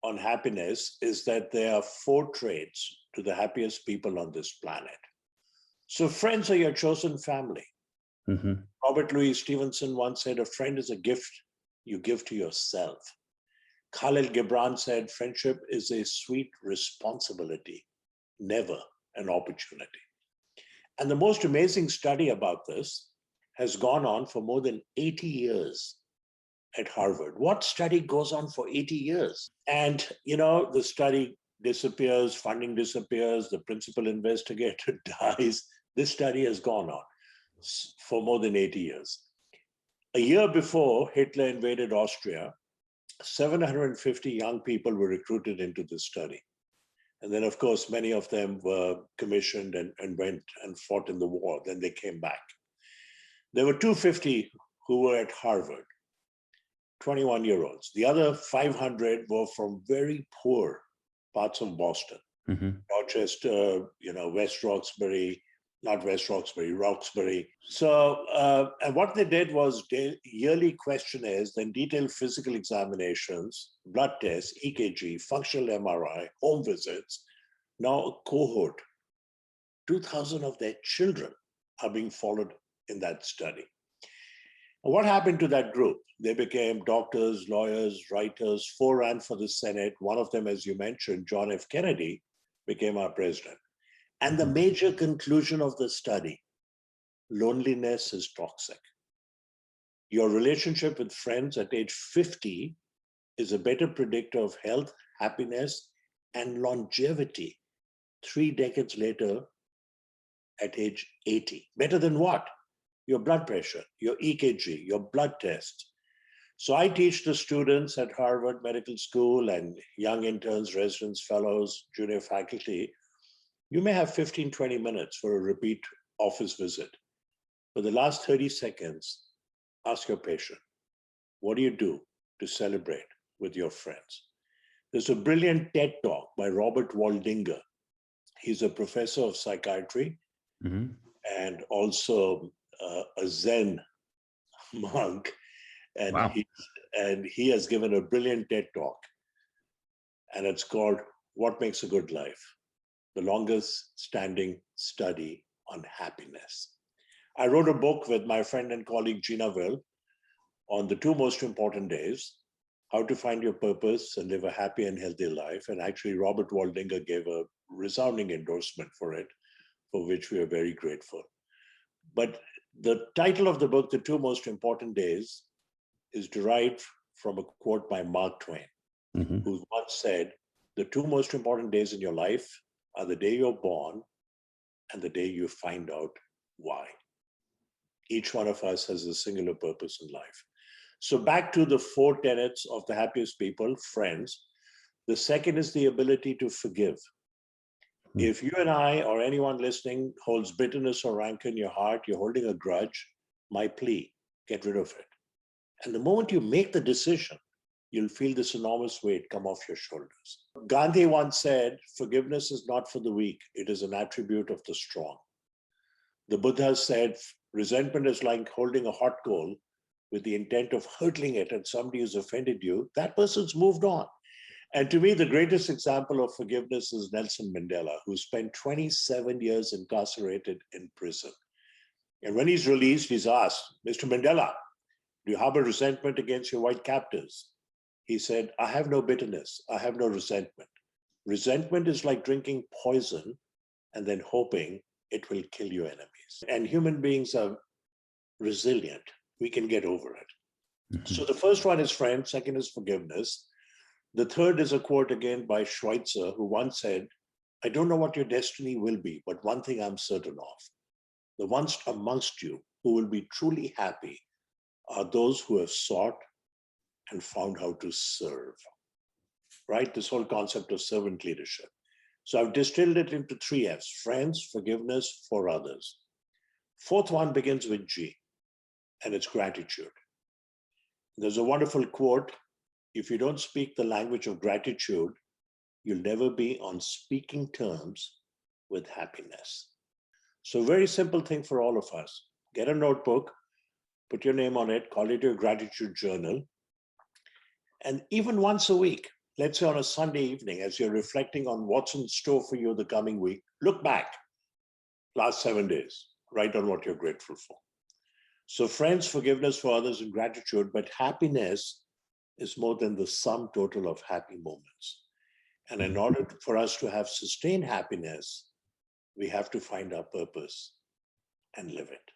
on happiness is that there are 4 traits to the happiest people on this planet. So friends are your chosen family. Mm-hmm. Robert Louis Stevenson once said, a friend is a gift you give to yourself. Khalil Gibran said, friendship is a sweet responsibility, never an opportunity. And the most amazing study about this has gone on for more than 80 years at Harvard. What study goes on for 80 years? And, the study disappears, funding disappears, the principal investigator dies. This study has gone on for more than 80 years. A year before Hitler invaded Austria, 750 young people were recruited into this study. And then, of course, many of them were commissioned and went and fought in the war. Then they came back. There were 250 who were at Harvard, 21-year-olds. The other 500 were from very poor parts of Boston, Mm-hmm. Rochester, West Roxbury, not West Roxbury, Roxbury. So, and what they did was yearly questionnaires, then detailed physical examinations, blood tests, EKG, functional MRI, home visits. Now a cohort, 2,000 of their children are being followed in that study. And what happened to that group? They became doctors, lawyers, writers, 4 ran for the Senate. One of them, as you mentioned, John F. Kennedy, became our president. And the major conclusion of the study, loneliness is toxic. Your relationship with friends at age 50 is a better predictor of health, happiness, and longevity 3 decades later at age 80. Better than what? Your blood pressure, your EKG, your blood test. So I teach the students at Harvard Medical School and young interns, residents, fellows, junior faculty. You may have 15, 20 minutes for a repeat office visit. For the last 30 seconds, ask your patient, what do you do to celebrate with your friends? There's a brilliant TED talk by Robert Waldinger. He's a professor of psychiatry and also a Zen monk. And, wow. he has given a brilliant TED talk. And it's called What Makes a Good Life? The longest standing study on happiness. I wrote a book with my friend and colleague Gina Will on the 2 most important days, how to find your purpose and live a happy and healthy life. And actually, Robert Waldinger gave a resounding endorsement for it, for which we are very grateful. But the title of the book, The 2 Most Important Days, is derived from a quote by Mark Twain, who once said, the 2 most important days in your life are the day you're born and the day you find out why. Each one of us has a singular purpose in life. So back to the 4 tenets of the happiest people, friends. The second is the ability to forgive. If you and I or anyone listening holds bitterness or rancor in your heart, you're holding a grudge, my plea, get rid of it. And the moment you make the decision, you'll feel this enormous weight come off your shoulders. Gandhi once said, forgiveness is not for the weak, it is an attribute of the strong. The Buddha said, resentment is like holding a hot coal with the intent of hurtling it at somebody who's offended you. That person's moved on. And to me, the greatest example of forgiveness is Nelson Mandela, who spent 27 years incarcerated in prison. And when he's released, he's asked, Mr. Mandela, do you harbor resentment against your white captors? He said, I have no bitterness. I have no resentment. Resentment is like drinking poison and then hoping it will kill your enemies. And human beings are resilient. We can get over it. So the first one is friend, second is forgiveness. The third is a quote again by Schweitzer, who once said, I don't know what your destiny will be, but one thing I'm certain of. The ones amongst you who will be truly happy are those who have sought and found how to serve, right? This whole concept of servant leadership. So I've distilled it into 3 F's, friends, forgiveness, for others. 4th one begins with G, and it's gratitude. There's a wonderful quote, if you don't speak the language of gratitude, you'll never be on speaking terms with happiness. So very simple thing for all of us. Get a notebook, put your name on it, call it your gratitude journal. And even once a week, let's say on a Sunday evening, as you're reflecting on what's in store for you the coming week, look back last 7 days, write on what you're grateful for. So friends, forgiveness for others and gratitude, but happiness is more than the sum total of happy moments. And in order for us to have sustained happiness, we have to find our purpose and live it.